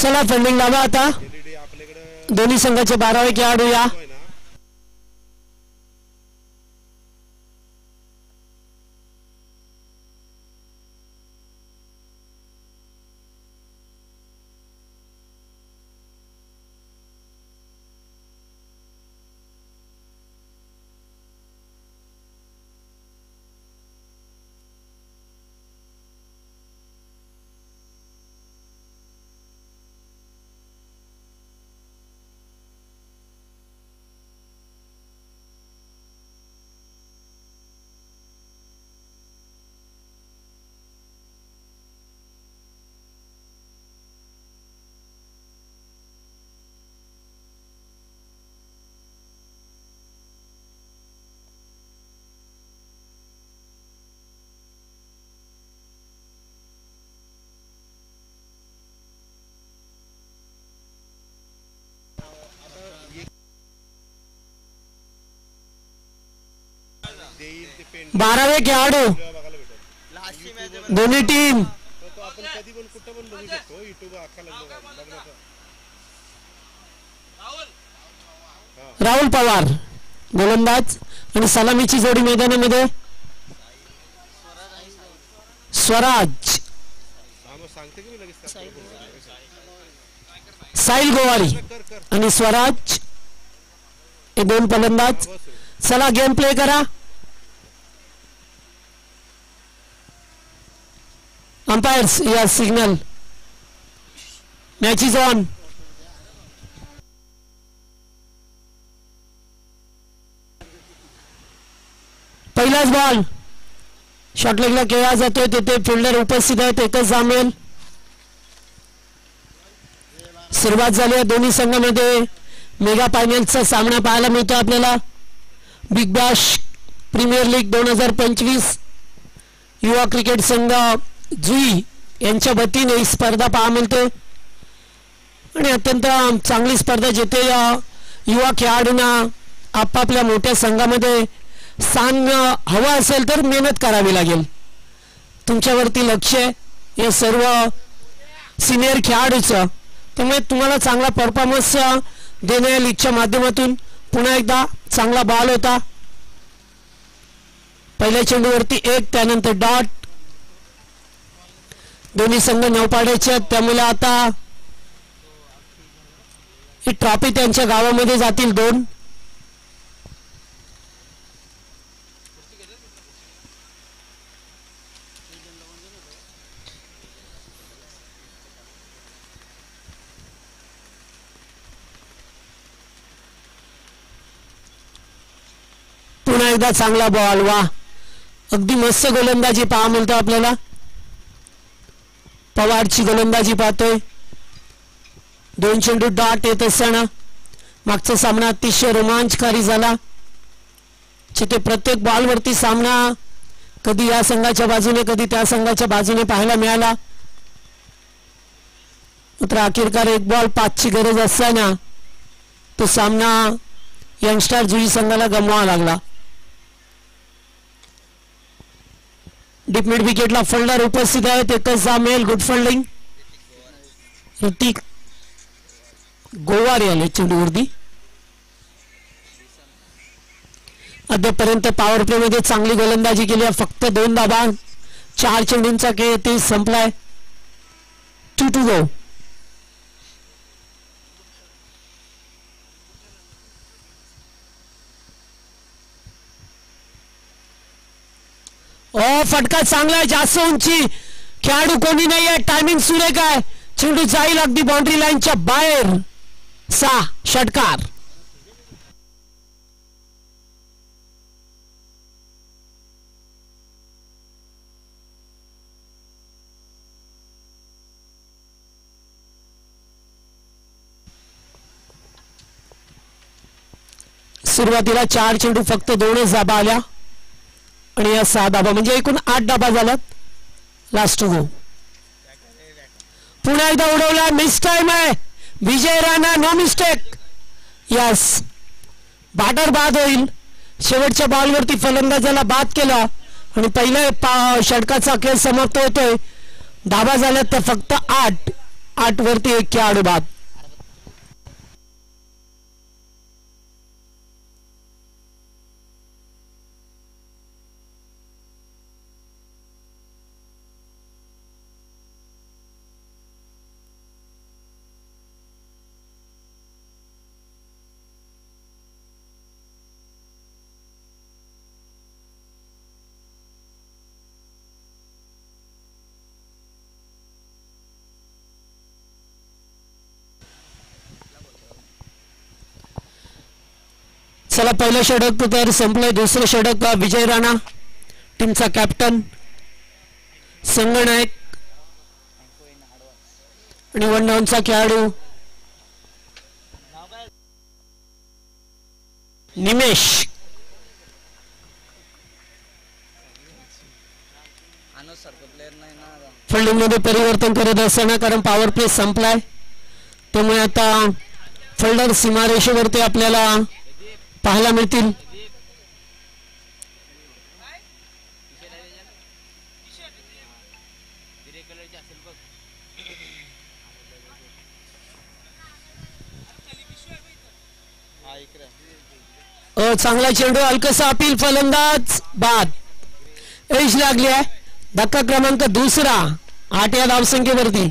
चला फिल्डिंग लावा आता. दोन्ही संघाचे 12वे खेळाडू या. बारावे खेळाडू दोन्ही टीम. राहुल पवार गोलंदाज आणि सलामीची जोडी मैदानामध्ये. स्वराज साहिल गोवारी आणि स्वराज हे दोन फलंदाज. चला गेम प्ले करा. अंपायर्स या सिग्नल. Match is on. पहिलाच बॉल शॉर्ट लेगला खेळला जातोय. तिथे फिल्डर उपस्थित आहेत. एकच जामेल. सुरुवात झाली आहे. दोन्ही संघामध्ये मेगा फायनलचा सामना पाहायला मिळतो आपल्याला. बिग बॅश प्रीमियर लीग 2025 युवा क्रिकेट संघ जुई यांच्या वतीने ही स्पर्धा पाहायला मिळते आणि अत्यंत चांगली स्पर्धा जिथे युवा खेळाडूंना आपापल्या मोठ्या संघामध्ये स्थान हवा असेल तर मेहनत करावी लागेल. तुमच्यावरती लक्ष आहे या सर्व सिनियर खेळाडूचं. त्यामुळे तुम्हाला चांगला परफॉर्मन्स देण्या लीगच्या माध्यमातून पुन्हा एकदा चांगला बॉल होता. पहिल्या चेंडूवरती 1 त्यानंतर डॉट. दोन्ही संघ नौपाड्याचे आहेत त्यामुळे आता ही ट्रॉफी त्यांच्या गावामध्ये जातील. 2 पुन्हा एकदा चांगला बॉल. वा अगदी मस्त गोलंदाजी पाहा मिळतो आपल्याला. पवारची गोलंदाजी पाहतोय. 2 चेंडू डॉट येत असताना मागचा सामना अतिशय रोमांचकारी झाला. जिथे प्रत्येक बॉलवरती सामना कधी या संघाच्या बाजूने कधी त्या संघाच्या बाजूने पाहायला मिळाला. मात्र अखेरकार 1 बॉल 5ची गरज असताना तो सामना यंगस्टर जुई संघाला गमवावा लागला. डीप मिड विकेटला फिल्डर उपस्थित आहेत. एकच जामेल. Good fielding. ऋतिक गोवारी आले चेंडूवरती. अद्यापर्यंत पॉवर प्ले मध्ये चांगली गोलंदाजी केली आहे. फक्त 2 धावा. 4 चेंडूंचा खेळ ते संपलाय. 2 to go. फटका चांगला आहे. जास्त उंची खेळाडू कोणी नाही आहे. टायमिंग सुरेख आहे. चेंडू जाईल अगदी बाउंड्री लाईनच्या बाहेर. 6 षटकार. सुरुवातीला 4 चेंडू फक्त 2च धाबा आल्या आणि या 6 धाबा म्हणजे एकूण 8 धाबा झाल्यात. Last two go. पुन्हा एकदा उडवला. मिस टाइम आहे. Vijay Rana no mistake. Yes batter बाद होईल. शेवटच्या बॉलवरती फलंदाजाला बाद केला आणि पहिल्या षटकाचा खेळ समाप्त होतोय. धाबा झाल्यात तर फक्त 8. 8 वरती 1 खेळाडू बाद. चला पहिलं षटक तर संपलंय. दुसरं षटक विजय राणा टीमचा कॅप्टन, संगनायक आणि 1 डाऊनचा खेळाडू निमेश. फिल्डिंग मध्ये परिवर्तन करत असताना, कारण पॉवर प्ले संपलाय, त्यामुळे आता फिल्डर सीमारेषेवरती आपल्याला पाहायला मिळतील. चांगला चेंडू, हलकसा अपील, फलंदाज बाद. एज लागली आहे. धक्का क्रमांक दुसरा 8 या धावसंख्येवरती.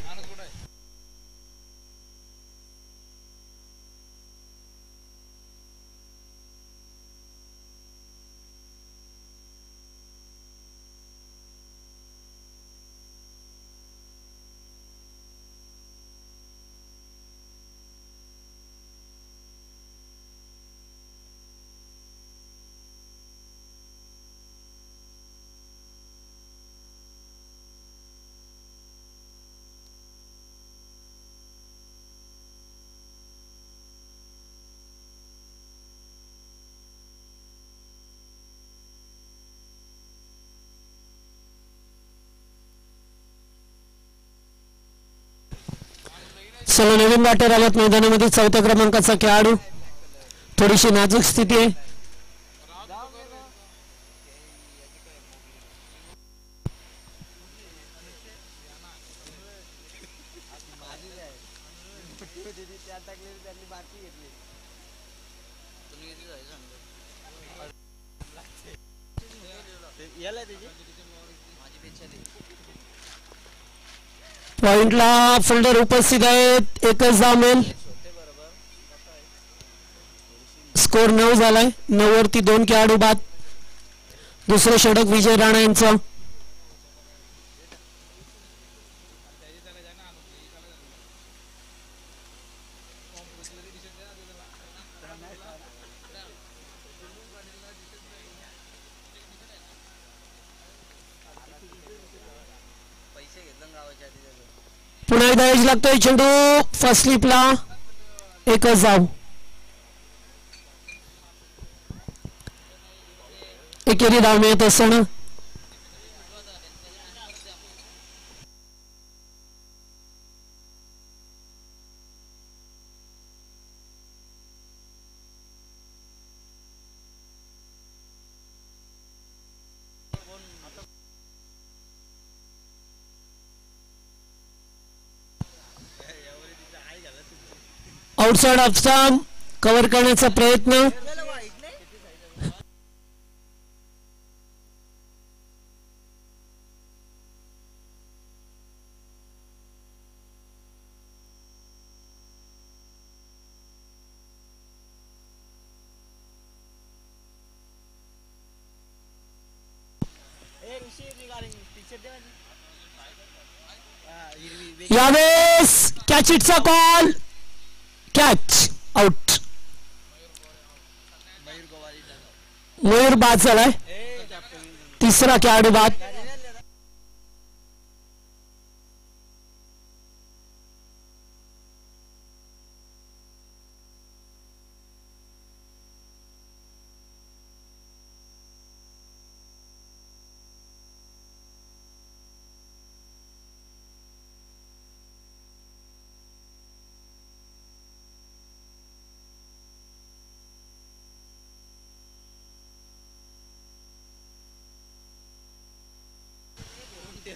चला नवीन बॅटर आलात मैदानामध्ये. 4थ्या क्रमांकाचा खेळाडू, थोडीशी नाजूक स्थिती आहे. पॉइंटला फिल्डर उपस्थित आहेत. एकच धाव मिळेल. स्कोर 9 झालाय. 9 वरती 2 खेळाडू बाद. दुसरं षटक विजय राणा यांचं. पुन्हा एकदा एज लागतोय. चेंडू फर्स्ट स्लिपला, एकच धाव. एकेरी धाव मिळत असताना आउटसाइड ऑफ स्टंप कव्हर करण्याचा प्रयत्न. यावेळेस कॅच इटचा कॉल. Catch out. मयूर बाद झालाय. तिसरा खेळाडू बाद.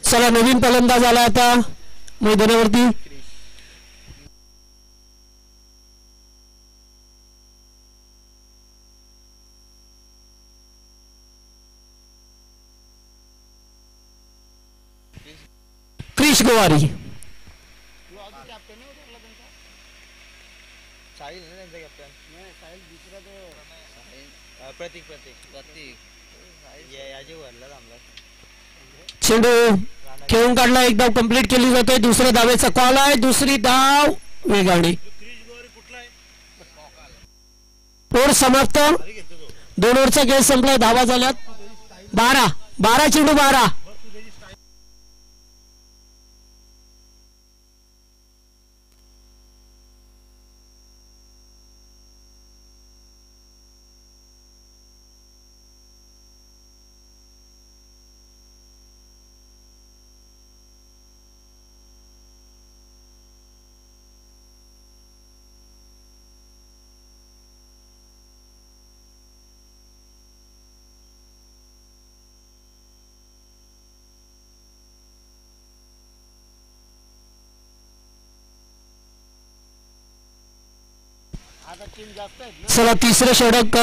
चला नवीन फलंदाज आला आता मैदानावरती. सतीश गोवारी. चेंडू खेळून काढला. एक धाव कंप्लीट केली जाते. दुसऱ्या धावेचा कॉल आहे. दुसरी धाव वेगाने. ओव्हर समाप्त. 2 ओव्हरचा खेळ संपला. धावा झाल्यात 12 चेंडू 12. चला तिसरं षटक.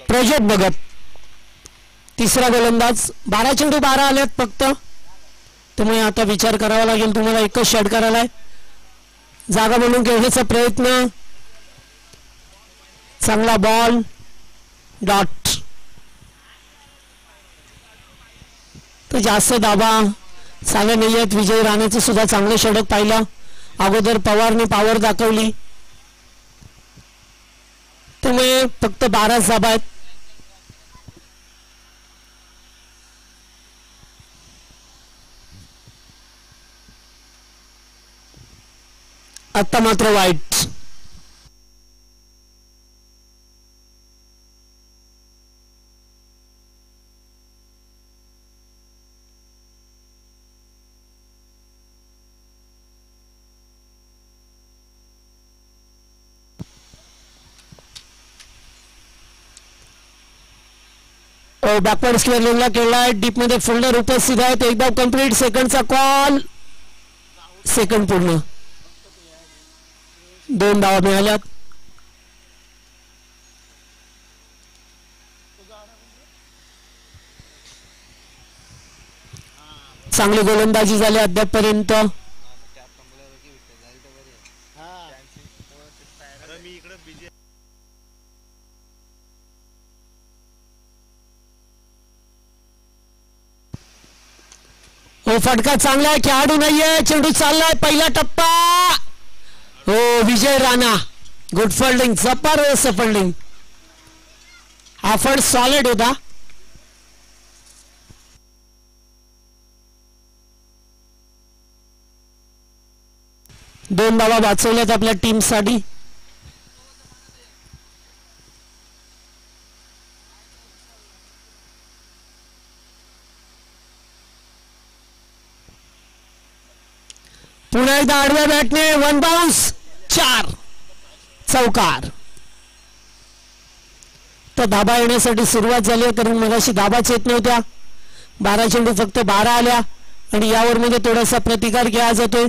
प्रज्योत भगत तिसरा गोलंदाज. 12 चेंडू 12 आलेत फक्त. त्यामुळे आता विचार करावा लागेल तुम्हाला. एकच षटकाराला आहे. जागा बनवून घेण्याचा प्रयत्न. चांगला बॉल. डॉट. तर जास्त दाबा चाले नाही आहेत. विजय राणेचं सुद्धा चांगलं षटक पाहिलं. अगोदर पवारने पॉवर दाखवली. त्यामुळे फक्त 12 धाबा आहेत. आता मात्र वाईट. बॅकवर्ड स्क्वेअर लेनला खेळलाय. डीप मध्ये फोल्डर उपस्थित आहेत. एक धाव कंप्लीट. सेकंडचा कॉल. सेकंड पूर्ण. 2 धावा मिळाल्यात. चांगली गोलंदाजी झाली अद्यापपर्यंत. हो फटका चांगला आहे. खेळाडू नाहीये. चेंडू चाललाय. पहिला टप्पा. हो विजय राणा. Good fielding. जबरदस्त फिल्डिंग. हा फड सॉलिड होता. दोन धावा वाचवल्यात आपल्या टीम साठी. पुन्हा एकदा आडव्या बॅटने 1 बाउन्स. 4 चौकार. तर धाबा येण्यासाठी सुरुवात झाली आहे. कारण मगाशी धाबाच येत नव्हत्या. 12 चेंडू फक्त 12 आल्या. आणि यावर मध्ये थोडासा प्रतिकार केला जातोय.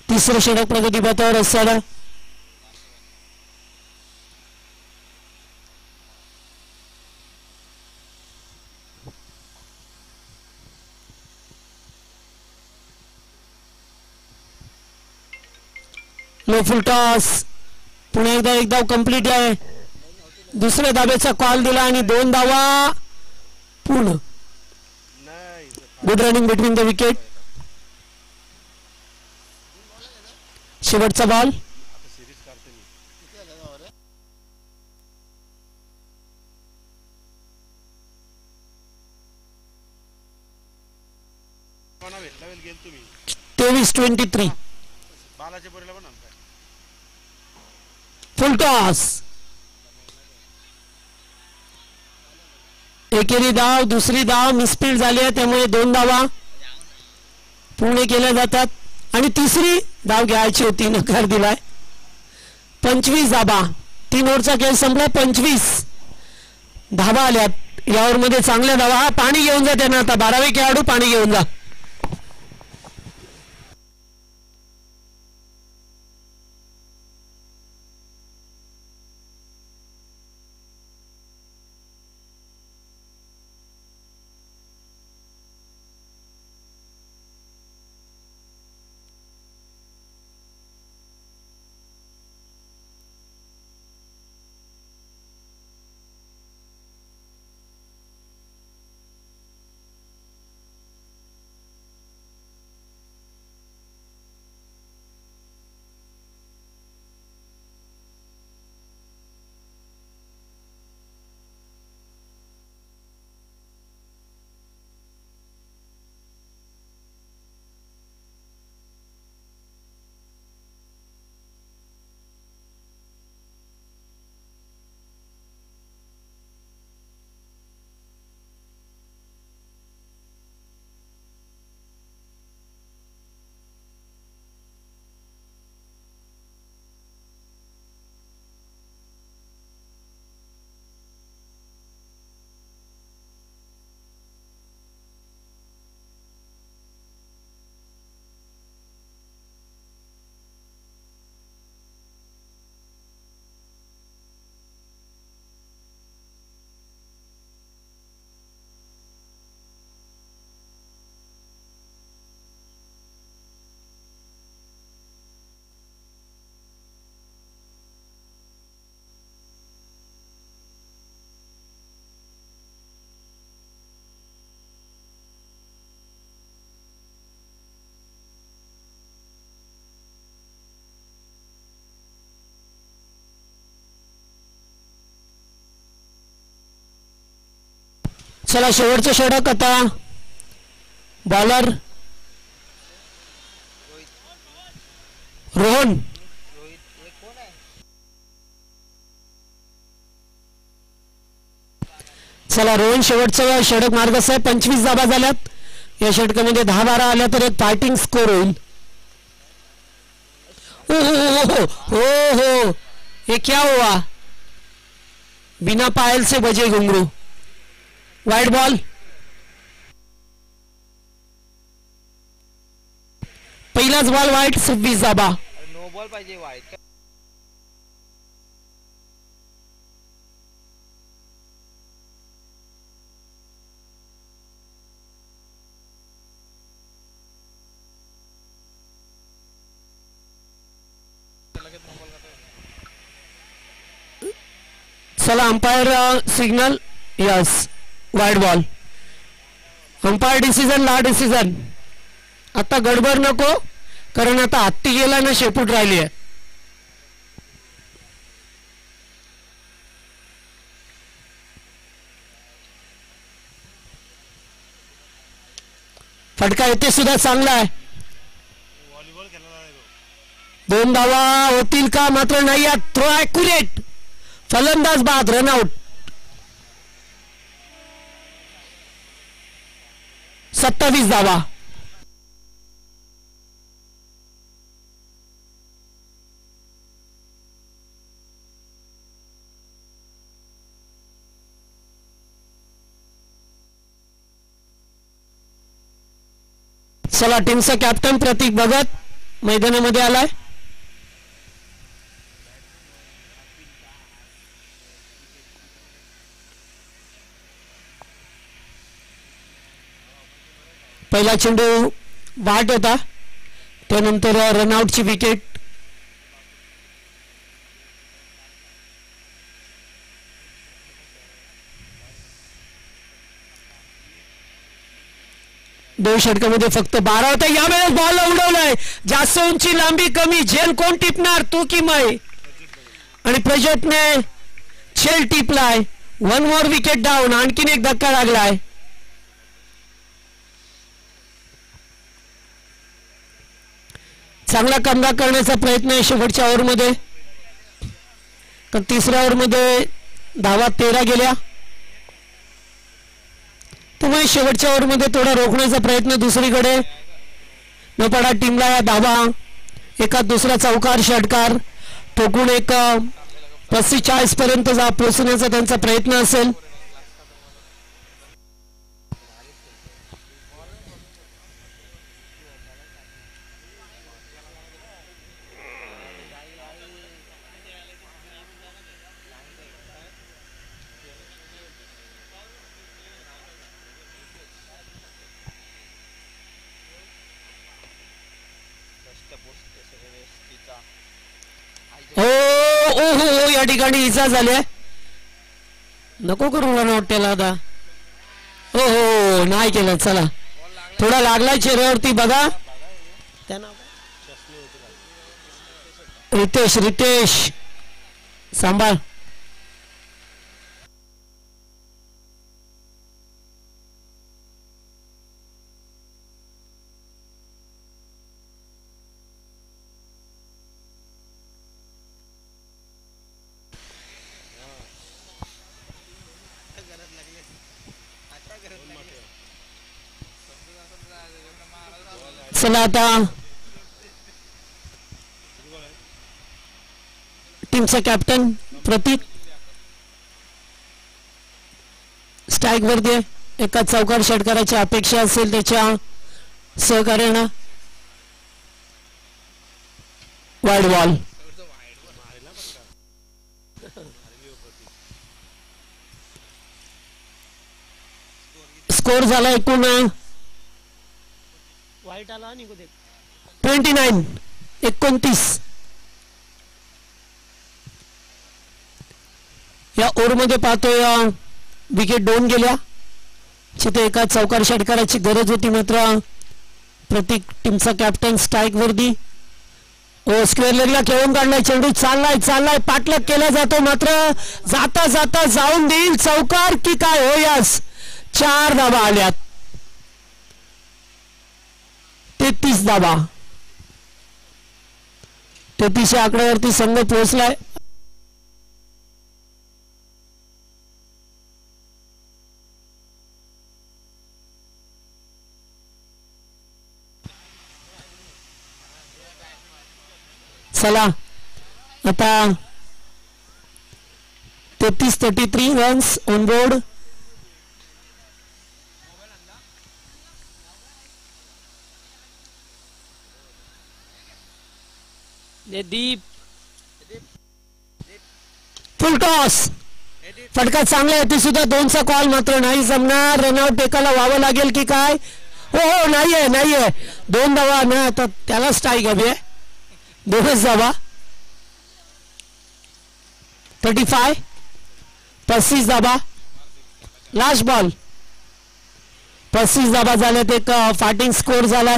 तिसरं षटक प्रगती पथावर असताना लो फुल टॉस. पुन्हा एकदा एक धाव कंप्लीट आहे. दुसऱ्या धाब्याचा कॉल दिला आणि 2 धावा पूर्ण. Good running between the wicket. शेवटचा बॉल. तुम्ही 23-23. फुल टॉस. एकेरी धाव. दुसरी धाव मिसफील्ड झाली आहे. त्यामुळे 2 धावा पूर्ण केल्या जातात. आणि तिसरी धाव घ्यायची होती. नकार दिलाय. 25 धाबा. 3 ओव्हरचा खेळ संपला. 25 धाबा आल्यात. या ओव्हरमध्ये चांगल्या धावा. हा पाणी घेऊन जा त्यांना आता. 12वे खेळाडू पाणी घेऊन जा. चला शेवटचं षटक आता. बॉलर रोहन. चला रोहन शेवटचं षटक मार्गस्थ आहे. 25 धाबा झाल्यात. या षटकामध्ये 10-12 आल्या तर एक फायटिंग स्कोर होईल. हो ये क्या हुआ. बिना पायल से बजे घुंगरू. Wide ball. पहिलाच बॉल वाईट. 26 धाबा. नो बॉल पाहिजे वाईट. चला umpire signal. Yes wide ball. Umpire decision. ला डिसिजन. आता गडबड नको कारण आता हत्ती गेला ना शेपूट राहिली आहे. फटका येते सुद्धा चांगला आहे. व्हॉलीबॉल खेळला आहे तो. 2 धावा होतील का. मात्र नाही. Throw accurate. फलंदाज बाद. रनआउट. 27 धावा. चला टीमचा कॅप्टन प्रतीक भगत मैदानामध्ये आलाय. पहिला चेंडू वाट होता. त्यानंतर रनआउटची विकेट. दोन षटकामध्ये फक्त 12 होता. यावेळेस बॉल उडवलाय. जास्त उंची लांबी कमी. झेल कोण टिपणार तू की मै. आणि प्रजोतने झेल टिपलाय. 1 मोर विकेट डाऊन. आणखीन एक धक्का लागलाय. चांगला कमबॅक करण्याचा प्रयत्न आहे शेवटच्या ओव्हरमध्ये. तर तिसऱ्या ओव्हरमध्ये धावा 13 गेल्या. त्यामुळे शेवटच्या ओव्हरमध्ये थोडा रोखण्याचा प्रयत्न दुसरीकडे. नपाडा टीमला या धावा एका दुसरा चौकार षटकार ठोकून एक 45 पर्यंत पोहोचण्याचा त्यांचा प्रयत्न असेल. हो ओ हो हो या ठिकाणी इजा झाली नको करू रन आउट त्याला आता हो हो नाही केलं चला थोडा लागलाय चेहऱ्यावरती बघा रितेश रितेश सांभाळ चला आता टीमचा कॅप्टन प्रतीक स्ट्राईक वरती एका चौकार षटकाराची अपेक्षा असेल त्याच्या सहकार्यानं वाईड बॉल स्कोर झाला एकूण 29 या ओव्हरमध्ये पाहतोय विकेट 2 गेल्या तिथे एका चौकार षटकाराची गरज होती मात्र प्रतीक टीमचा कॅप्टन स्ट्राईक वरती ओ स्क्वेअरला खेळून काढलाय चेंडू चाललाय पाठलाग केला जातो मात्र जाता जाता जाऊन देईल चौकार की काय हो यास 4 धावा आल्यात 33 धावा 33 या आकड्यावरती संघ पोहोचलाय चला आता 33 runs on board Deep full toss फटका चांगला आहे सुद्धा 2चा कॉल मात्र नाही जमणार रनआउट एकाला व्हावं लागेल की काय हो हो नाहीये 2 धावा ना आता त्याला स्ट्राईक हवी आहे 2च धावा 35 धावा लास्ट बॉल 35 धावा झाल्यात एक फायटिंग स्कोर झालाय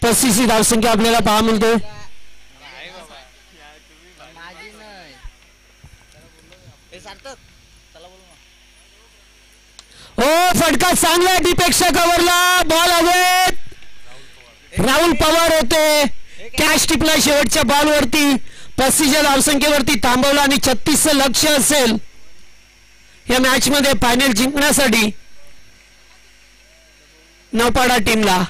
पस्तीस ही धावसंख्या आपल्याला पाहा मिळते हो फटका चांगला डीपेक्षा कव्हरला बॉल हवेत राहुल पवार होते कॅच टिपला शेवटच्या बॉलवरती 35 धावसंख्येवरती थांबवला आणि 36 लक्ष असेल या मॅच मध्ये फायनल जिंकण्यासाठी नौपाडा टीमला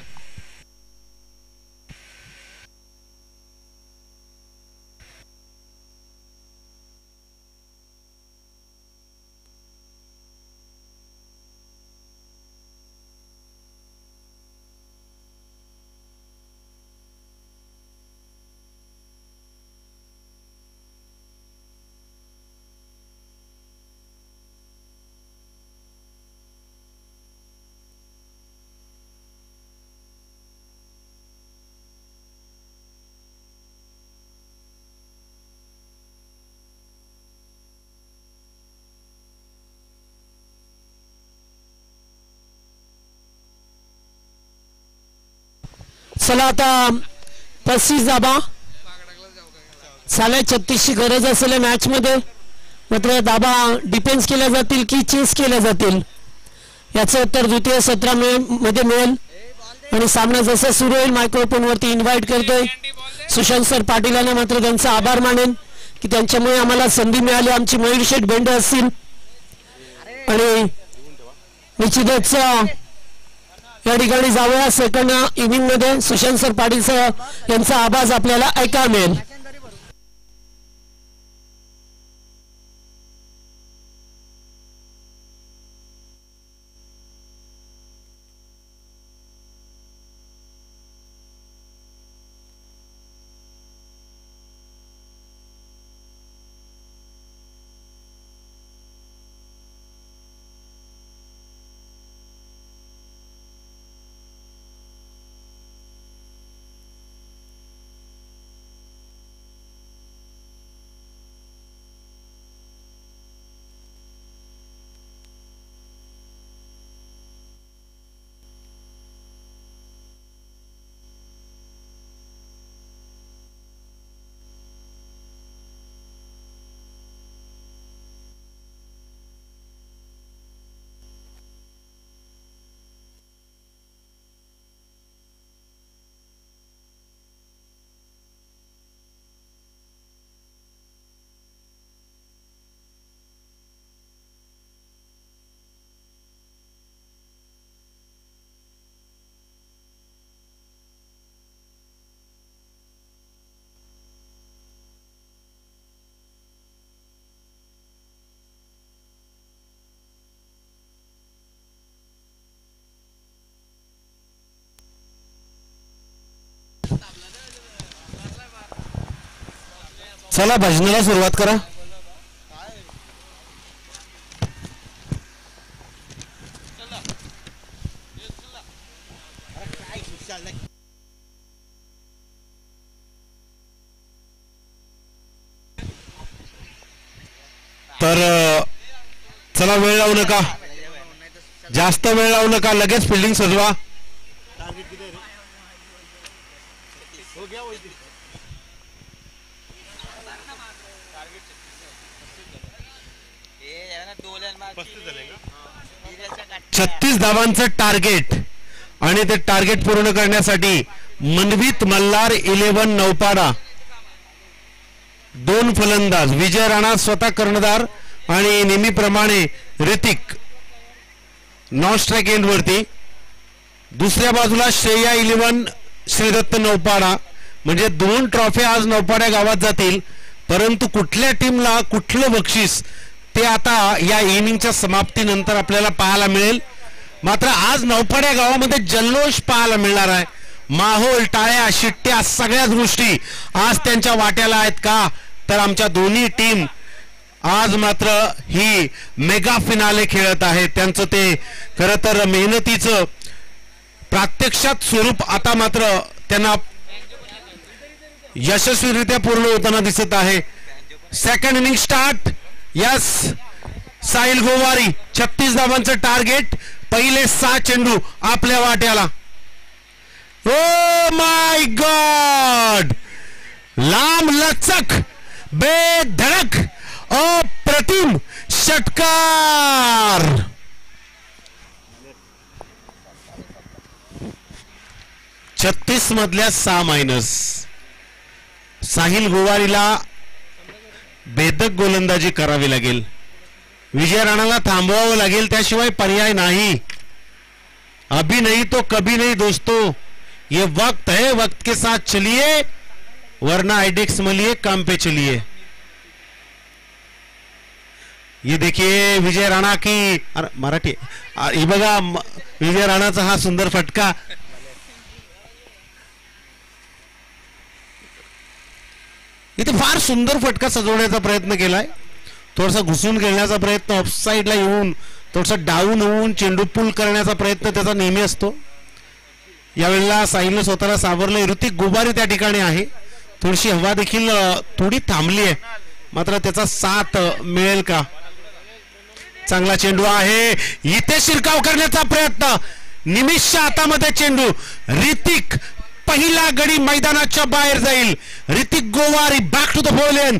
चला आता 35 धाबा साले 36 ची गरज असेल मॅच मध्ये मात्र धाबा डिफेन्स केल्या जातील की चेस केल्या जातील याचं उत्तर द्वितीय सत्र मध्ये मिळेल आणि सामना जसा सुरू होईल मायक्रोफोन वरती इन्व्हाइट करतोय सुशांत सर पाटील यांना मात्र त्यांचा आभार मानेन की त्यांच्यामुळे आम्हाला संधी मिळाली आमची मयूर शेठ बेंडे असतील आणि निश्चितच या ठिकाणी जाऊया सेकंड इनिंग मध्ये सुशांत सर पाटील सर यांचा आवाज आपल्याला ऐकायला मिळेल चला भजनाला सुरुवात करा. तर चला वेळ लावू नका, जास्त वेळ लावू नका, लगेच फिल्डिंग सजवा. टारगेट किती आहे रे? हो गया वही. हे ना डोल्यान मार 35 झाले का? 36 धावांचं टार्गेट आणि ते टार्गेट पूर्ण करण्यासाठी मनवीत मल्हार 11 नौपाडा, 2 फलंदाज विजय राणा स्वतः कर्णधार आणि नेहमीप्रमाणे ऋतिक नॉन स्ट्राईक एंड वरती. दुसऱ्या बाजूला श्रेया 11 श्रीदत्त नौपाडा. म्हणजे 2 ट्रॉफी आज नौपाड्या गावात जातील, परंतु कुठल्या टीमला कुठलं बक्षीस ते आता या इनिंगच्या समाप्तीनंतर आपल्याला पाहायला मिळेल. मात्र आज नौपाड्या गावामध्ये जल्लोष पाहायला मिळणार आहे. माहोल, टाळ्या, शिट्ट्या सगळ्याच गोष्टी आज त्यांच्या वाट्याला आहेत. का तर आमच्या दोन्ही टीम आज मात्र ही मेगा फिनाले खेळत आहेत. त्यांचं ते खरं तर मेहनतीचं प्रत्यक्षात स्वरूप आता मात्र त्यांना यशस्वीरित्या पूर्ण होताना दिसत आहे. Second inning start. Yes, Sahil Gowari 36 धावांचं टार्गेट, पहिले 6 चेंडू आपल्या वाट्याला. ओ माय गॉड, लांब लचक बेधडक अप्रतिम षटकार. छत्तीस मधल्या 6 मायनस. साहिल गोवारीला भेदक गोलंदाजी करावी लागेल, विजय राणाला थांबवावं लागेल, त्याशिवाय पर्याय नाही. अभी नहीं तो कभी नहीं दोस्तों, ये वक्त है, वक्त के साथ चलिए वरना आइडेक्स मलिए, काम पे चलिए. ये देखिए विजय राणा की मराठी हे बघा, विजय राणाचा हा सुंदर फटका. इथे फार सुंदर फटका सजवण्याचा प्रयत्न केलाय. थोडासा घुसून खेळण्याचा प्रयत्न, ऑफसाईडला येऊन थोडासा डाऊन होऊन चेंडू पुल करण्याचा प्रयत्न त्याचा नेहमी असतो. यावेळेला साहिलने स्वतःला सावरले. ऋतिक गोवारी त्या ठिकाणी आहे. थोडीशी हवा देखील थोडी थांबली आहे, मात्र त्याचा साथ मिळेल का? चांगला चेंडू आहे, इथे शिरकाव करण्याचा प्रयत्न, निमिषच्या हातामध्ये चेंडू. ऋतिक पहिला गडी मैदानाच्या बाहेर जाईल. Hrithik Gowari back to the ball.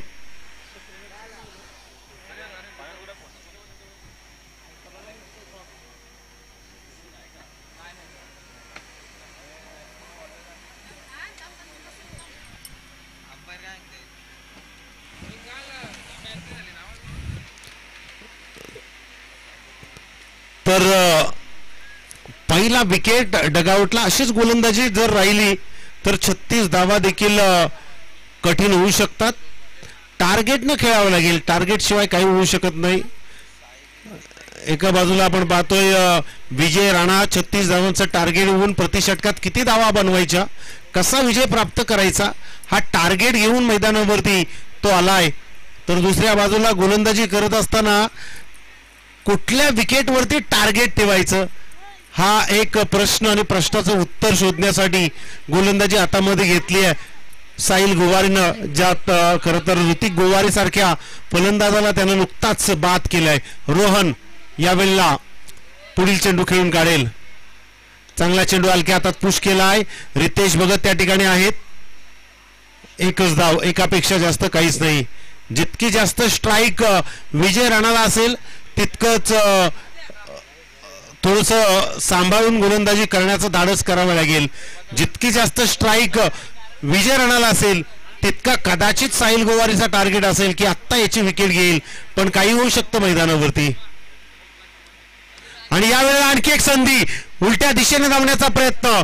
तर पहिला विकेट डगआउटला. अशीच गोलंदाजी जर राहिली तर 36 धावा देखील कठीण होऊ शकतात. टार्गेटनं खेळावं लागेल, टार्गेट शिवाय काही होऊ शकत नाही. एका बाजूला आपण पाहतोय विजय राणा 36 धावांचं टार्गेट होऊन प्रति षटकात किती धावा बनवायच्या, कसा विजय प्राप्त करायचा, हा टार्गेट घेऊन मैदानावरती तो आलाय. तर दुसऱ्या बाजूला गोलंदाजी करत असताना कुठल्या विकेटवरती टार्गेट ठेवायचं, हा एक प्रश्न आणि प्रश्नाचं उत्तर शोधण्यासाठी गोलंदाजी हातामध्ये घेतली आहे साहिल गोवारीनं. ज्यात खरं तर ऋतिक गोवारी सारख्या फलंदाजाला त्यानं नुकताच बाद केलाय. रोहन यावेळेला पुढील चेंडू खेळून काढेल. चांगला चेंडू हलक्या हातात पुश केलाय. रितेश भगत त्या ठिकाणी आहेत. एकच धाव, एकापेक्षा जास्त काहीच नाही. जितकी जास्त स्ट्राईक विजय राणाला असेल तितकंच थोडस सांभाळून गोलंदाजी करण्याचं धाडस करावं लागेल. जितकी जास्त स्ट्राईक विजय राणाला असेल तितका कदाचित साहिल गोवारीचा टार्गेट असेल की आत्ता याची विकेट घेईल, पण काही होऊ शकतं मैदानावरती. आणि यावेळेला आणखी एक संधी, उलट्या दिशेने धावण्याचा प्रयत्न,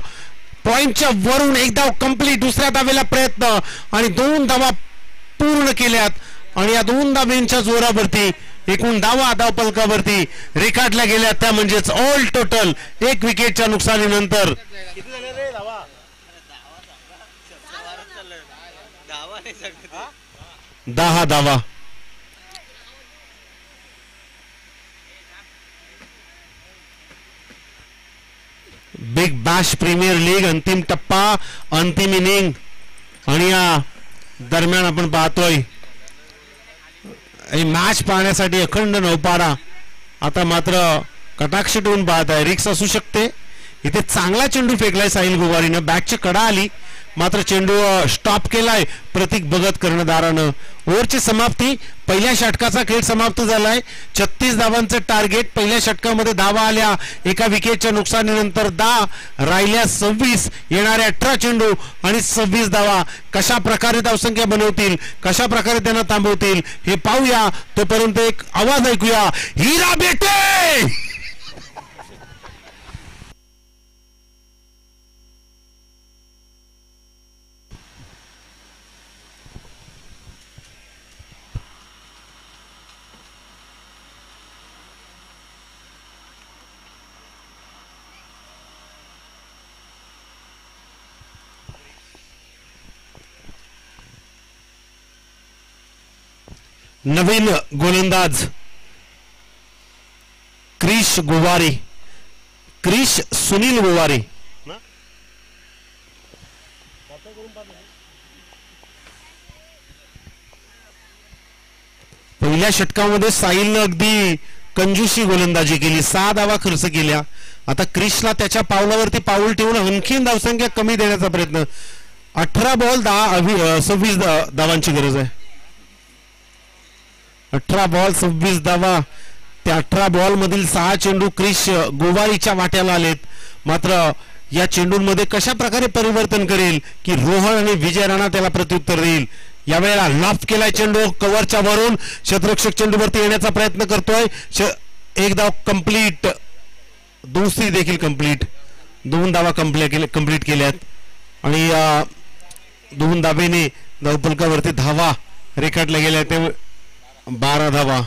पॉइंटच्या वरून एक धाव कंप्लीट, दुसऱ्या धावेला प्रयत्न आणि 2 धावा पूर्ण केल्यात. आणि या 2 धावांच्या जोरावरती एकूण धावा धावपलकावरती रेखाटल्या गेल्या, त्या म्हणजेच ऑल टोटल 1 विकेटच्या नुकसानीनंतर. किती झाले रे धावा? 10 धावा. बिग बॅश प्रीमियर लीग अंतिम टप्पा, अंतिम इनिंग. आणि या दरम्यान आपण पाहतोय मॅच पाहण्यासाठी अखंड नौपाडा. आता मात्र कटाक्ष ठेवून पाहत आहे, रिक्स असू शकते. इथे चांगला चेंडू फेकलाय साहिल गोवारीनं, बॅटची कडा आली मात्र चेंडू स्टॉप केलाय प्रतीक भगत कर्णधारानं. ओव्हरची समाप्ती, पहिल्या षटकाचा खेळ समाप्त झालाय. 36 धावांचं टार्गेट. पहिल्या षटकामध्ये धावा आल्या, एका विकेटच्या नुकसानीनंतर 10 राहिल्या 26. येणारे 18 चेंडू आणि 26 धावा. कशा प्रकारे धावसंख्या बनवतील, कशा प्रकारे त्यांना थांबवतील हे पाहूया. तोपर्यंत एक आवाज ऐकूया, हिरा बेटे. नवीन गोलंदाज क्रिश गोवारी, क्रिश सुनील गोवारी. पहिल्या षटकामध्ये साहिलनं अगदी कंजूसी गोलंदाजी केली, 6 धावा खर्च केल्या. आता क्रिशला त्याच्या पावलावरती पाऊल ठेवून आणखीन धावसंख्या कमी देण्याचा प्रयत्न. 18 बॉल 26 धावांची गरज आहे. 18 बॉल 26 धावा. त्या 18 बॉल मधील 6 चेंडू क्रिश गोवारीच्या वाट्याला आलेत. मात्र या चेंडूंमध्ये कशा प्रकारे परिवर्तन करेल की रोहन आणि विजय राणा त्याला प्रत्युत्तर देईल. यावेळेला लॉफ्ट केलाय चेंडू कव्हरच्या वरून, क्षेत्ररक्षक चेंडूवरती येण्याचा प्रयत्न करतोय. एक धाव कंप्लीट, दुसरी देखील कंप्लीट. 2 धावा कंप्लीट केल्यात आणि 2 धावेने धावफलकावरती धावा रेखाटल्या गेल्या. ते 12 धावा.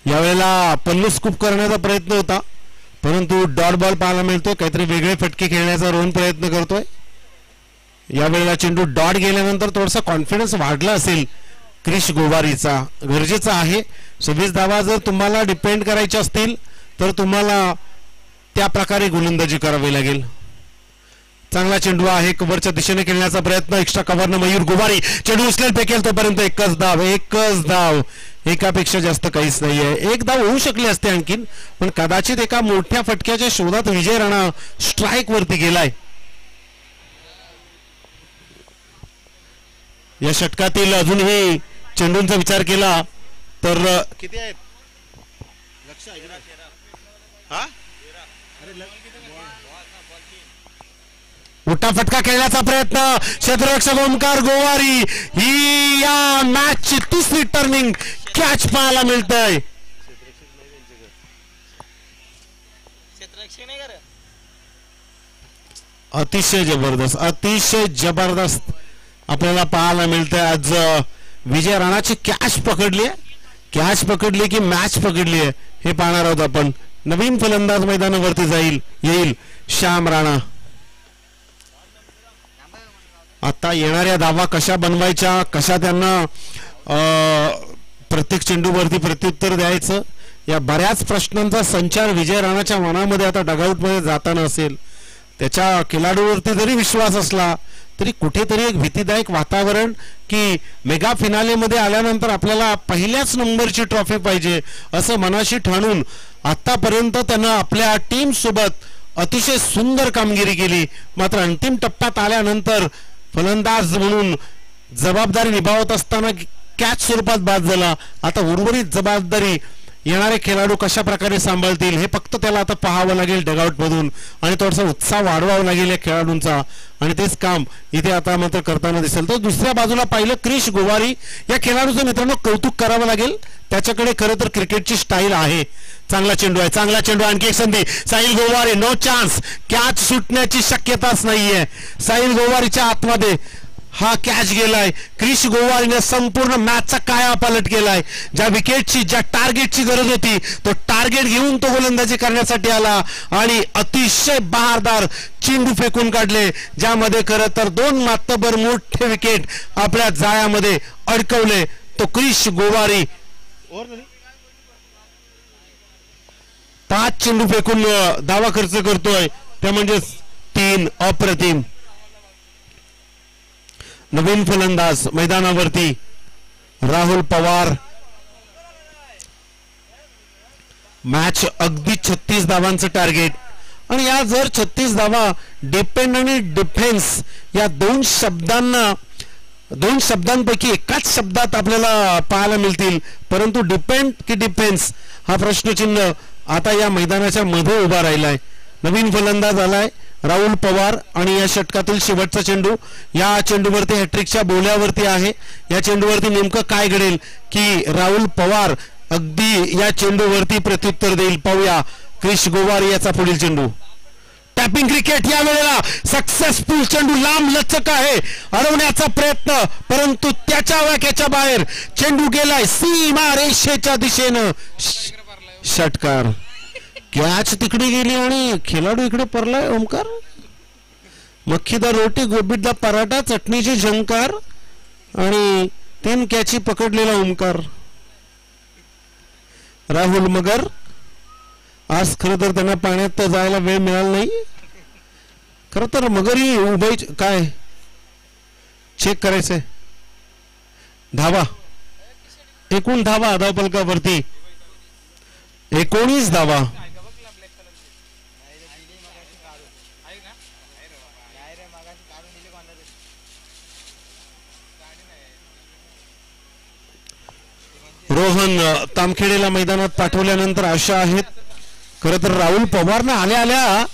यावेळेला पल्लू स्कूप करण्याचा प्रयत्न होता परंतु डॉट बॉल पाहायला मिळतोय. काहीतरी वेगळे फटके खेळण्याचा रोहन प्रयत्न करतोय. यावेळेला चेंडू डॉट गेल्यानंतर थोडासा कॉन्फिडन्स वाढला असेल क्रिश गोवारीचा. गरजेचा आहे. 26 धावा जर तुम्हाला डिपेंड करायच्या असतील तर तुम्हाला त्या प्रकारे गोलंदाजी करावी लागेल. चांगला चेंडू आहे, कव्हरच्या दिशेने खेळण्याचा प्रयत्न. एक्स्ट्रा कव्हरनं मयूर गोवारी चेंडू उचलेल फेकेल तोपर्यंत एकच धाव. एकापेक्षा जास्त काहीच नाहीये. एक धाव होऊ शकली असते आणखीन, पण कदाचित एका मोठ्या फटक्याच्या शोधात विजय राणा स्ट्राईक वरती गेलाय. या षटकातील अजूनही चेंडूंचा विचार केला तर किती आहेत? लक्ष आहे हा? मोठा फटका खेळण्याचा प्रयत्न. क्षेत्ररक्षक ओमकार गोवारी. ही या मॅचची 3री टर्निंग कॅच पाहायला मिळतंय. अतिशय जबरदस्त, अतिशय जबरदस्त आपल्याला पाहायला मिळतंय. आज विजय राणाची कॅच पकडली की मॅच पकडली आहे हे पाहणार आहोत आपण. नवीन फलंदाज मैदानावरती येईल श्याम राणा. आता येणाऱ्या धावा कशा बनवायच्या, कशा त्यांना प्रत्येक चेंडूवरती प्रत्युत्तर द्यायचं, या बऱ्याच प्रश्नांचा संचार विजय राणाच्या मनामध्ये आता डगआउटमध्ये जाताना असेल. त्याच्या खेळाडूवरती जरी विश्वास असला तरी कुठेतरी एक भीतीदायक वातावरण की मेगा फिनालेमध्ये आल्यानंतर आपल्याला पहिल्याच नंबरची ट्रॉफी पाहिजे असं मनाशी ठाणून आतापर्यंत त्यांना आपल्या टीम सोबत अतिशय सुंदर कामगिरी केली. मात्र अंतिम टप्प्यात आल्यानंतर फलंदाज म्हणून जबाबदारी निभावत असताना कॅच स्वरूपात बाद झाला. आता उर्वरित जबाबदारी येणारे खेळाडू कशा प्रकारे सांभाळतील हे फक्त त्याला आता पाहावं लागेल डगआउट मधून आणि थोडासा उत्साह वाढवावा लागेल या खेळाडूंचा आणि तेच काम इथे आता मात्र करताना दिसेल. तर दुसऱ्या बाजूला पाहिलं क्रिश गोवारी या खेळाडूचं मित्रांनो कौतुक करावं लागेल. त्याच्याकडे खरं तर क्रिकेटची स्टाईल आहे. चांगला चेंडू आहे, चांगला चेंडू. आणखी एक संधी. Sahil Gowari no chance. Catch सुटण्याची शक्यताच नाहीये. साहिल गोवारीच्या आतमध्ये हा कॅच गेलाय. क्रिश गोवारीने संपूर्ण मॅचचा कायापालट केलाय. ज्या विकेटची ज्या टार्गेटची गरज होती तो टार्गेट घेऊन तो गोलंदाजी करण्यासाठी आला आणि अतिशय बहारदार चेंडू फेकून काढले, ज्यामध्ये खरं तर 2 मातबर मोठे विकेट आपल्या जाळ्यामध्ये अडकवले. तो क्रिश गोवारी 5 चेंडू फेकून दावा खर्च करतोय, ते म्हणजे 3. अप्रतिम. नवीन फलंदाज मैदानावरती राहुल पवार. मॅच अगदी 36 धावांचं टार्गेट आणि या जर 36 धावा डिपेंड आणि डिफेन्स या 2 शब्दांपैकी एकाच शब्दात आपल्याला पाहायला मिळतील, परंतु डिपेंड की डिफेन्स हा प्रश्नचिन्ह आता या मैदानाच्या मध्ये उभा राहिलाय. नवीन फलंदाज आलाय राहुल पवार आणि या षटकातील शेवटचा चेंडू या चेंडूवरती हॅट्रिकच्या बोल्यावरती आहे. या चेंडूवरती नेमकं काय घडेल की राहुल पवार अगदी या चेंडूवरती प्रत्युत्तर देईल. पाहूया क्रिश गोवारी याचा पुढील चेंडू. टॅपिंग क्रिकेट या वेळेला सक्सेसफुल. चेंडू लांब लचक आहे, अडवण्याचा प्रयत्न, परंतु त्याच्या वाक्याच्या बाहेर चेंडू गेलाय सीमा रेषेच्या दिशेनं. षटकार. कॅच तिकडे गेली आणि खेळाडू इकडे परलाय. ओमकार. मक्खीदार रोटी, गोबीतदा पराठा, चटणीची झंकार आणि 3 कॅची पकडलेला ओमकार. राहुल मगर आज खरं तर त्यांना पाण्यात जायला वेळ मिळाला नाही. खरं तर मगरही उभे काय चेक करायचंय. धावा, एकूण धावा धावफलकावरती 19 धावा. रोहन तामखेडेला मैदानात पाठवल्यानंतर आशा आहेत. खरं तर राहुल पवारनं आल्या आल्या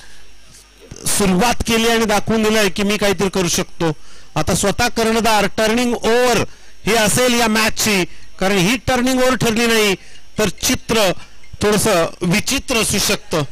सुरुवात केली आणि दाखवून दिलंय की मी काहीतरी करू शकतो. आता स्वतः कर्णधार टर्निंग ओव्हर ही असेल या मॅचची, कारण ही टर्निंग ओव्हर ठरली नाही तर चित्र थोडस विचित्र असू शकतं.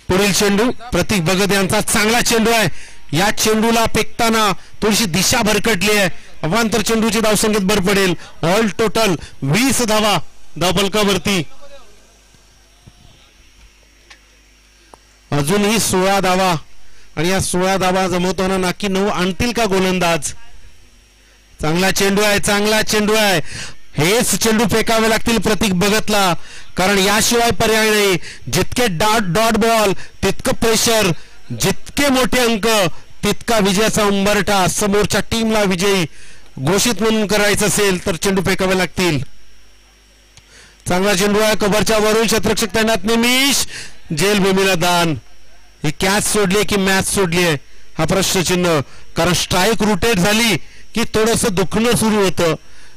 पुढील चेंडू प्रतीक भगत यांचा चांगला चेंडू आहे. या चेंडूला फेकताना थोडीशी दिशा भरकटली आहे. अवांतर चेंडूची धावसंख्येत भर पडेल. ऑल टोटल 20 धावा धावफलकावरती. अजूनही 16 धावा आणि या 16 धावा जमवताना नक्की 9 आणतील का गोलंदाज. चांगला चेंडू आहे, चांगला चेंडू आहे. हेच चेंडू फेकावे लागतील प्रतीक भगतला, कारण याशिवाय पर्याय नाही. जितके डॉट बॉल तितकं प्रेशर, जितके मोठे अंक तितका विजयाचा उंबरठा. समोरच्या टीमला विजयी घोषित म्हणून करायचं असेल तर चेंडू फेकावे लागतील. चांगला चेंडू आहे, कव्हरच्या वरून क्षेत्ररक्षक तैनात निमिष, जेलभूमीला दान. ही कॅच सोडली की मॅच सोडली आहे हा प्रश्नचिन्ह, कारण स्ट्राईक रोटेट झाली की थोडंसं दुखणं सुरू होतं.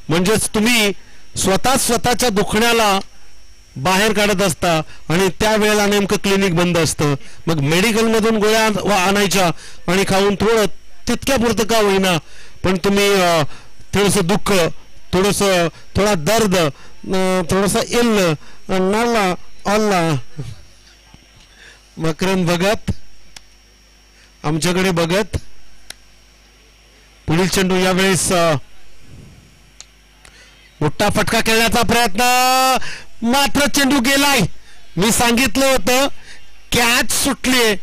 म्हणजेच तुम्ही स्वतःच्या दुखण्याला बाहेर काढत असता आणि त्यावेळेला नेमकं क्लिनिक बंद असतं. मग मेडिकल मधून गोळ्या आणायच्या आणि खाऊन थोडं तितक्या पुरतं का होईना, पण तुम्ही थोडंसं दुःख, थोडा दर्द, थोडासा इल्ल नाला अल्ला. मकरंद भगत आमच्याकडे बघत. पुढील चेंडू यावेळेस मोठा फटका खेळण्याचा प्रयत्न, मात्र चेंडू गेलाय. मी सांगितलं होतं कॅच सुटली,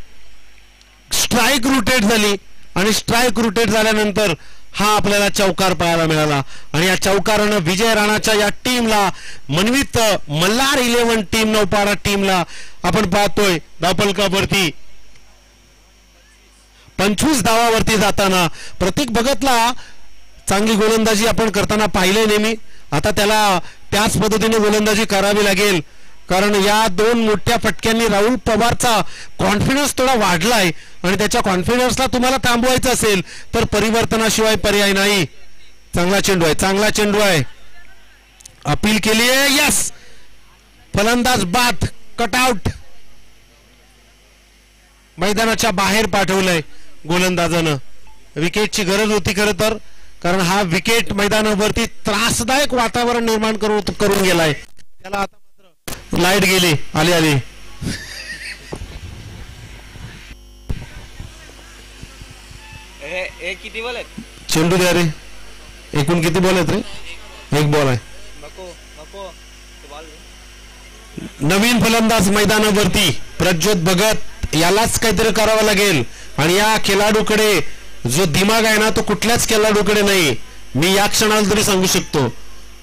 स्ट्राईक रोटेट झाली आणि स्ट्राईक रोटेट झाल्यानंतर हा आपल्याला चौकार पाहायला मिळाला आणि या चौकारानं विजय राणाच्या या टीमला मनवित मल्हार 11 टीम नौपाडा टीमला आपण पाहतोय धावफलकावरती 25 धावावरती जाताना. प्रतीक भगतला चांगली गोलंदाजी आपण करताना पाहिले नेहमी. आता त्याला त्याच पद्धतीने गोलंदाजी करावी लागेल, कारण या 2 मोठ्या फटक्यांनी राहुल पवारचा कॉन्फिडन्स थोडा वाढलाय आणि त्याच्या कॉन्फिडन्सला तुम्हाला थांबवायचं असेल तर परिवर्तनाशिवाय पर्याय नाही. चांगला चेंडू आहे, चांगला चेंडू आहे. अपील केली आहे, यस. फलंदाज बाद कटआउट मैदानाच्या बाहेर पाठवलंय गोलंदाजानं. विकेटची गरज होती खरं तर, कारण हा विकेट मैदानावरती त्रासदायक वातावरण निर्माण करून गेलाय. त्याला आता मात्र लाईट गेली आली आली. किती बॉल आहेत? चेंडू द्या रे. एकूण किती बॉल आहेत रे? एक बॉल आहे. नको नको बॉल. नवीन फलंदाज मैदानावरती प्रज्योत भगत, यालाच काहीतरी करावं लागेल. आणि या खेळाडूकडे जो दिमाग आहे ना तो कुठल्याच खेळाडूकडे नाही, मी या क्षणाला तरी सांगू शकतो.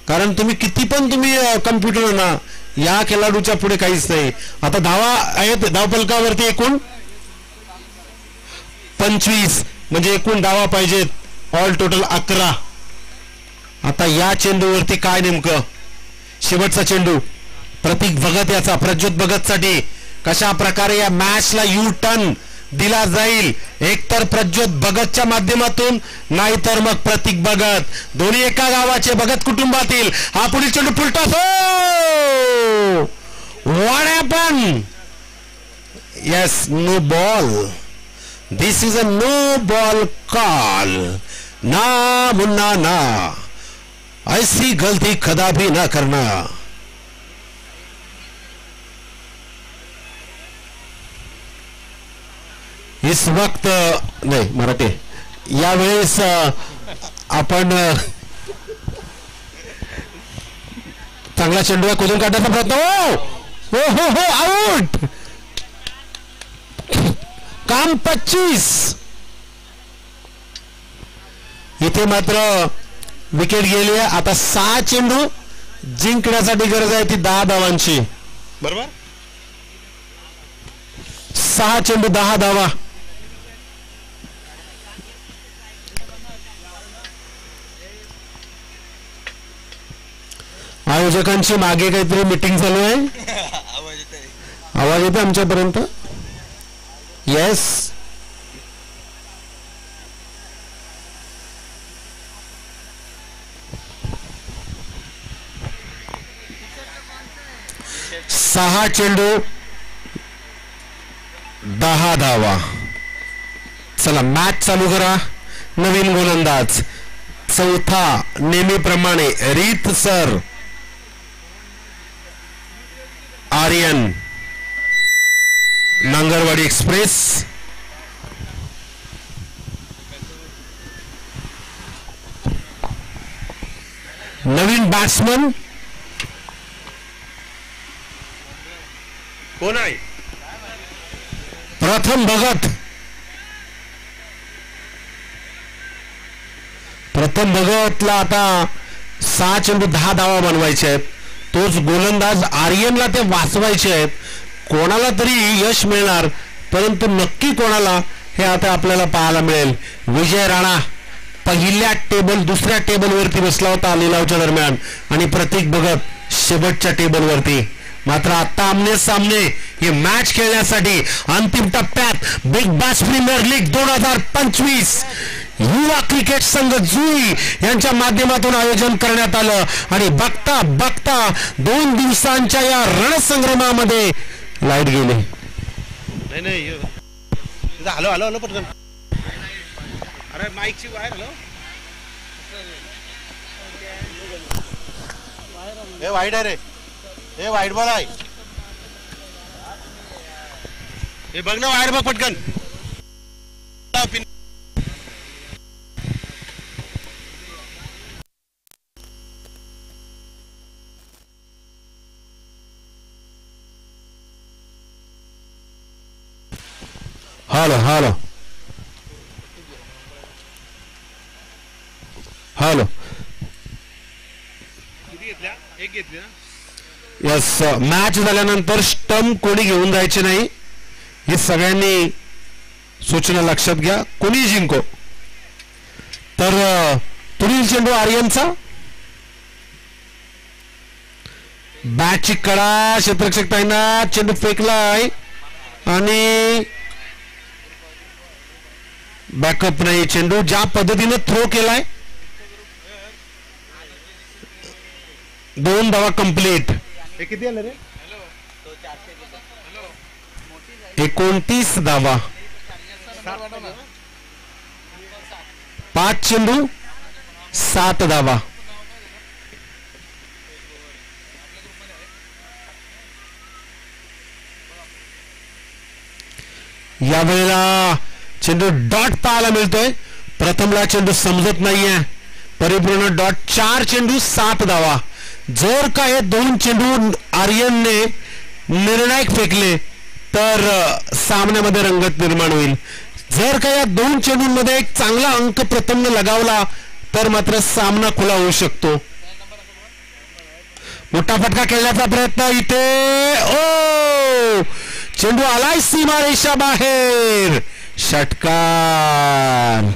कारण तुम्ही किती पण तुम्ही कम्प्युटर ना, या खेळाडूच्या पुढे काहीच नाही. आता धावा आहेत धावफलकावरती एकूण 25, म्हणजे एकूण धावा पाहिजेत ऑल टोटल 11. आता या चेंडूवरती काय नेमकं शेवटचा चेंडू प्रतीक भगत याचा, प्रज्योत भगत साठी कशा प्रकारे या मॅचला यू टर्न दिला जाईल. एकतर प्रज्योत भगतच्या माध्यमातून, नाहीतर मग प्रतीक भगत, दोन्ही एका गावाचे भगत कुटुंबातील. हा पुढील चेंडू फुलटॉस. हो what happen. Yes, no ball. This is a no ball call. ना मुन्ना ना, ऐसी गलती कदापि ना करना. इस वक्त नाही मराठी यावेळेस आपण चांगला चेंडू खोदून काढण्याचा प्रयत्न. हो हो हो आउट. काम 25. इथे मात्र विकेट गेली. आता 6 चेंडू जिंकण्यासाठी गरज आहे ती 10 धावांची. बरोबर. 6 चेंडू 10 धावा. आयोजकांची मागे काहीतरी मीटिंग चालू आहे. आवाज येतो आमच्यापर्यंत. येस, सहा चेंडू 10 धावा. चला मॅच चालू करा. नवीन गोलंदाज चौथा नेहमीप्रमाणे रीत सर आर्यन, नांगरवाडी एक्सप्रेस. नवीन बॅट्समन कोण आहे? प्रथम भगत. प्रथम भगतला आता 6 चेंडू 10 धावा बनवायचे आहेत. तोच गोलंदाज आर्यनला ते वाचवायचे आहेत. कोणाला तरी यश मिळणार, परंतु नक्की कोणाला हे आता आपल्याला पाहायला मिळेल. विजय राणा पहिल्या दुसऱ्या टेबलवरती बसला होता लिलावच्या दरम्यान, आणि प्रतीक भगत शेवटच्या टेबलवरती. मात्र आता आमने सामने हे मॅच खेळण्यासाठी अंतिम टप्प्यात बिग बॅश प्रीमियर लीग 2025 युवा क्रिकेट संघ जुई यांच्या माध्यमातून आयोजन करण्यात आलं. आणि बघता बघता 2 दिवसांच्या या रणसंग्रामामध्ये लाईट गेली. नाही नाही हॅलो हॅलो हॅलो पटकन. अरे माईकची वायर. हॅलो हे वाईट आहे रे. हे वाईट बॉल आहे. हे बघ ना वायर बघ पटकन. Hello hello hello. एक घेतली ना. यस, मॅच झाल्यानंतर स्टंप कोणी घेऊन जायचे नाही, हे सगळ्यांनी सूचना लक्षात घ्या. कोणी जिंको. तर पुढील चेंडू आर्यनचा. बॅटची कडा क्षेत्ररक्षक ताईंना चेंडू फेकलाय आणि बॅकअप नाही. चेंडू ज्या पद्धतीने थ्रो केलाय 2 धावा कंप्लीट. हे किती आलं रे? 29 धावा. 5 चेंडू 7 धावा. यावेळेला चेंडू डॉट पाहायला मिळतोय. प्रथमला चेंडू समजत नाहीये. परिपूर्ण डॉट. 4 चेंडू 7 धावा. जर का हे 2 चेंडू आर्यनने निर्णायक फेकले तर सामन्यामध्ये रंगत निर्माण होईल. जर का या 2 चेंडूंमध्ये एक चांगला अंक प्रथमने लगावला तर मात्र सामना खुला होऊ शकतो. मोठा फटका खेळण्याचा प्रयत्न इथे. ओ चेंडू आलाय सीमारेषा बाहेर. षटकार.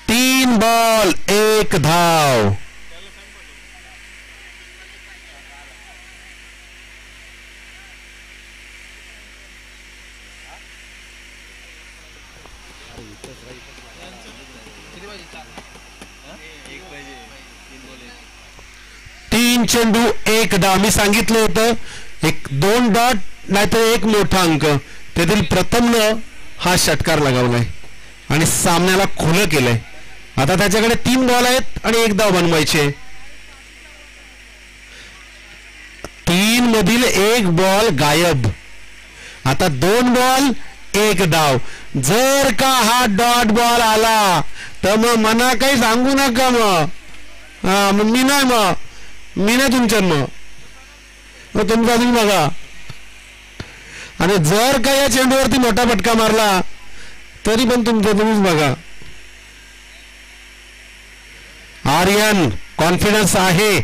3 बॉल 1 धाव. तीन चेंडू 1 धाव. मी सांगितलं होतं 2 डॉट नाहीतर 1 मोठा अंक. त्यातील प्रथमनं हा षटकार लगावलाय आणि सामन्याला खुलं केलंय. आता त्याच्याकडे 3 बॉल आहेत आणि 1 धाव बनवायचे. 3 मधील 1 बॉल गायब. आता 2 बॉल 1 धाव. जर का हा डॉट बॉल आला तर मग मना काही सांगू नका. मग मी नाही तुमच्या मग तुमचा तुम्ही बघा. आणि जर का या चेंडूवरती मोठा फटका मारला तरी पण तुमचं तुम्हीच बघा. आर्यन कॉन्फिडन्स आहे.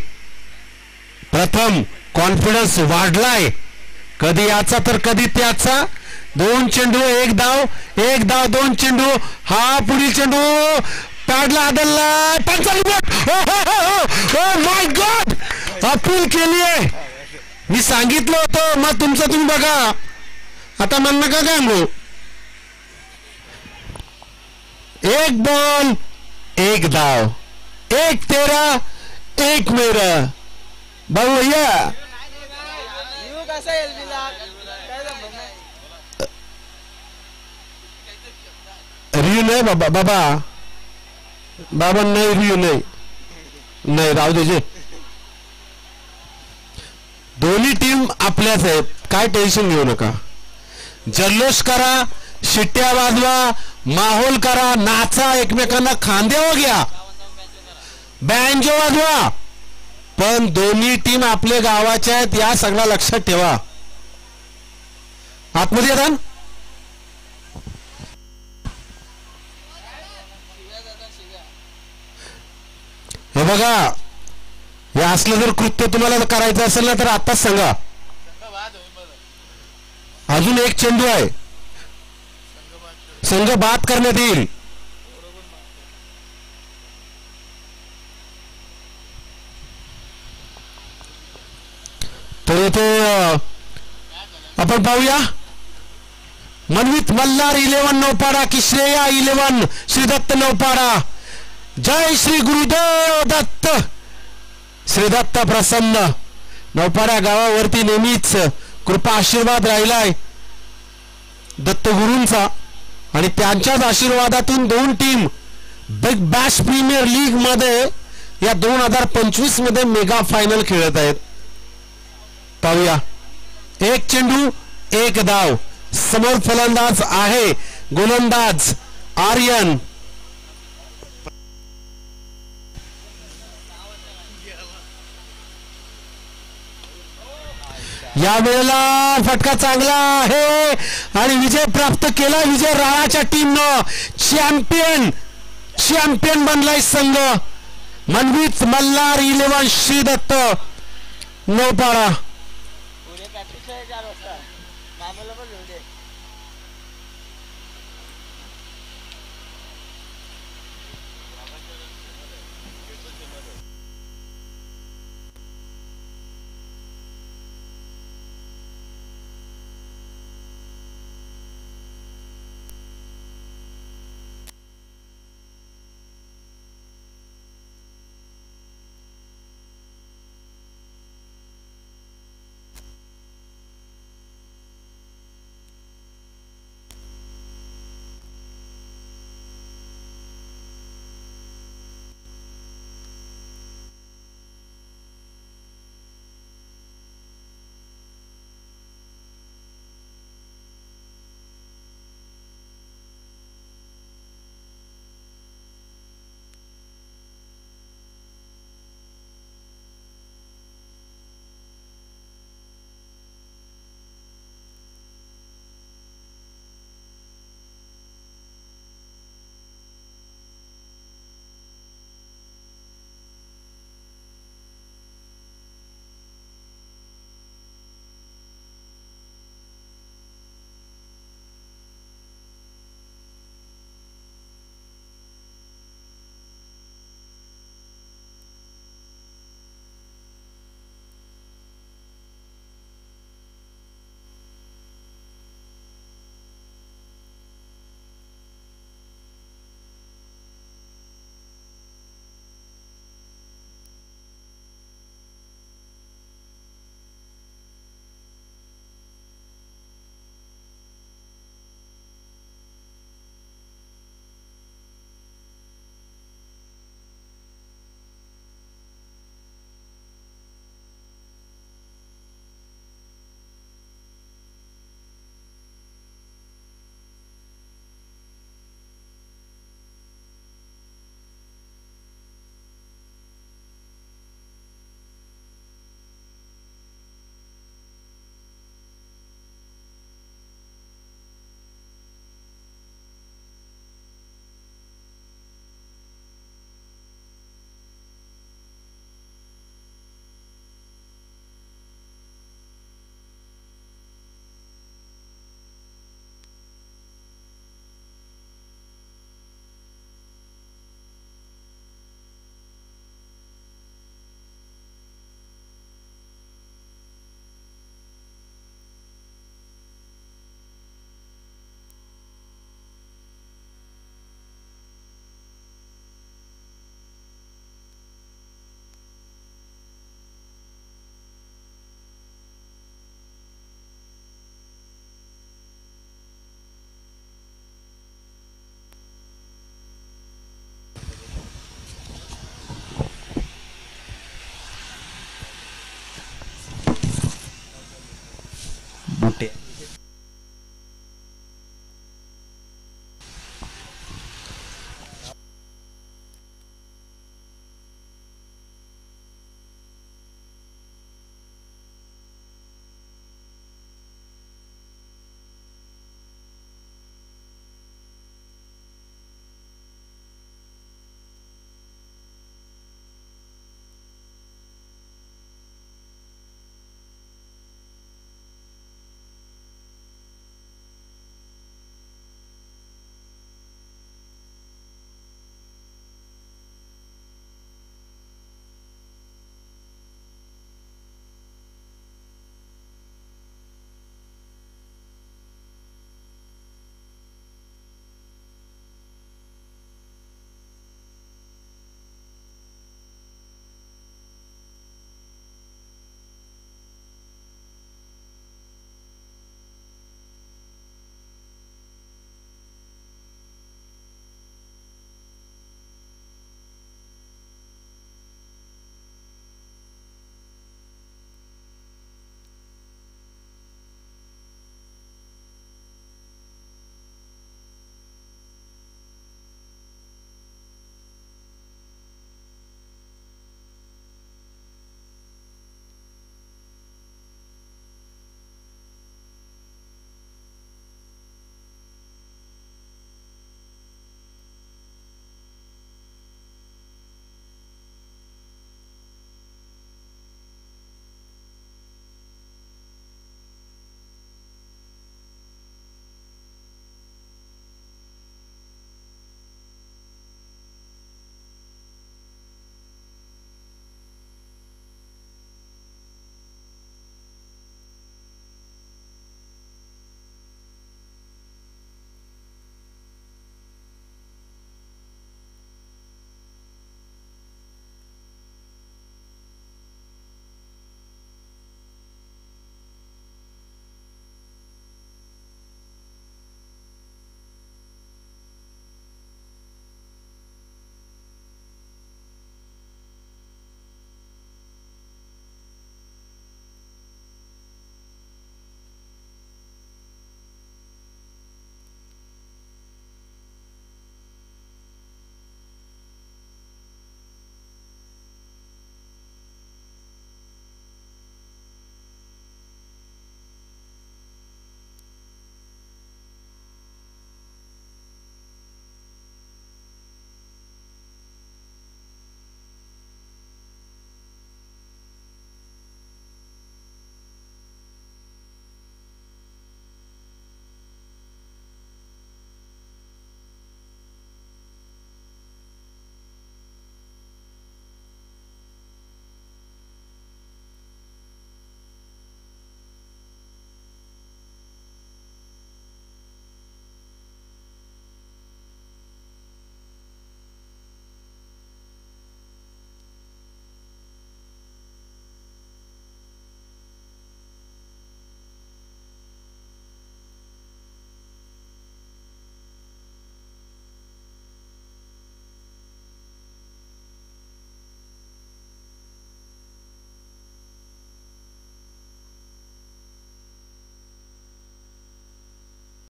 प्रथम कॉन्फिडन्स वाढलाय. कधी याचा तर कधी त्याचा. 2 चेंडू 1 धाव. 1 धाव 2 चेंडू. हा पुढील चेंडू पॅडला आदलला. 45 माय गॉड. अपील केली आहे. मी सांगितलं होतं. मग तुमचं तुम्ही बघा. आता म्हणणं का काय मग. 1 बॉल 1 धाव. 1-13 1 मेरा. भाऊ भैया रिव्ह्यू नाही बाबा नाही. रिव्ह्यू नाही राहू द्यायचे. दोन्ही टीम आपल्याच आहेत. काय टेन्शन घेऊ नका. जल्लोष करा. शिट्ट्या वाजवा. माहोल करा. नाचा. एकमेकांना खांद्यावर घ्या. बँजो वाजवा. पण दोन्ही टीम आपल्या गावाच्या आहेत या सगळ्या लक्षात ठेवा. आतमध्ये येतात. हे बघा. हे असलं जर कृत्य तुम्हाला करायचं असेल ना तर आताच सांगा. अजून 1 चेंडू आहे. संघ बाद करण्यात येईल. तर इथे आपण पाहूया. मनवित मल्हार 11 नौपाडा की श्रेया 11 श्रीदत्त नौपाडा. जय श्री गुरुदेव दत्त. श्रीदत्त प्रसन्न. नौपाडा गावावरती नेहमीच कृपा आशीर्वाद राहिलाय दत्तगुरूंचा आणि त्यांच्याच आशीर्वादातून 2 team big bash premier league मध्ये या 2025 मध्ये मेगा फायनल खेळत आहेत. पाहूया. 1 चेंडू 1 धाव. समोर फलंदाज आहे गोलंदाज आर्यन. या वेळेला फटका चांगला आहे आणि विजय प्राप्त केला. विजय राणाच्या टीमनं चॅम्पियन बनलाय संघ. मनवित मल्हार 11 श्रीदत्त नौपाडा. मोठी आहे.